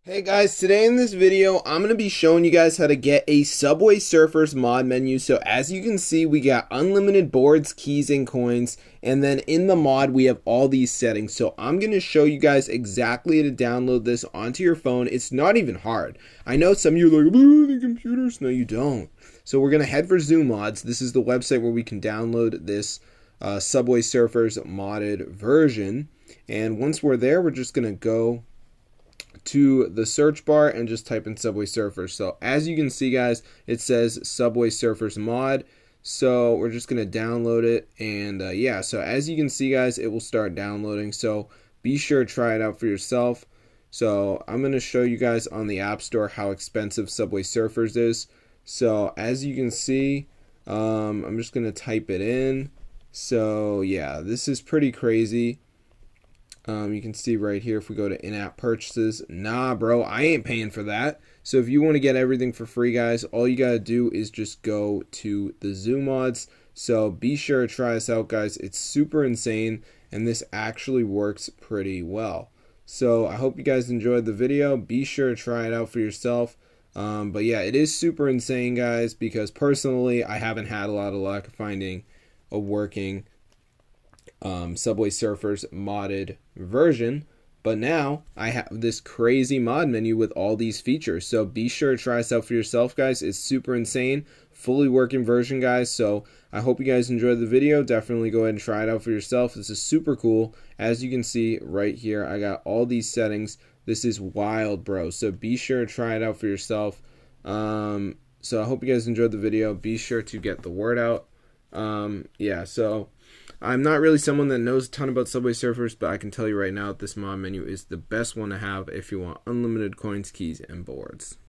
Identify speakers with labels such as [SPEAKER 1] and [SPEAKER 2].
[SPEAKER 1] Hey guys, today in this video, I'm going to be showing you guys how to get a Subway Surfers mod menu. So as you can see, we got unlimited boards, keys, and coins. And then in the mod, we have all these settings. So I'm going to show you guys exactly how to download this onto your phone. It's not even hard. I know some of you are like, oh, the computers. No, you don't. So we're going to head for Zoom Mods. This is the website where we can download this Subway Surfers modded version. And once we're there, we're just going to go to the search bar and just type in Subway Surfers. So as you can see, guys, it says Subway Surfers mod. So we're just going to download it. And yeah, so as you can see, guys, it will start downloading. So be sure to try it out for yourself. So I'm going to show you guys on the App Store how expensive Subway Surfers is. So as you can see, I'm just going to type it in. So yeah, this is pretty crazy. You can see right here if we go to in-app purchases, nah bro, I ain't paying for that. So if you want to get everything for free, guys, all you gotta do is just go to the Zoom mods. So be sure to try this out, guys. It's super insane and this actually works pretty well. So I hope you guys enjoyed the video. Be sure to try it out for yourself. But yeah, it is super insane, guys, because personally I haven't had a lot of luck finding a working Subway Surfers modded version, but now I have this crazy mod menu with all these features. So be sure to try this out for yourself, guys. It's super insane, fully working version, guys. So I hope you guys enjoyed the video. Definitely go ahead and try it out for yourself. This is super cool. As you can see right here, I got all these settings. This is wild, bro. So be sure to try it out for yourself. So I hope you guys enjoyed the video. Be sure to get the word out. Yeah, so I'm not really someone that knows a ton about Subway Surfers, but I can tell you right now this mod menu is the best one to have if you want unlimited coins, keys, and boards.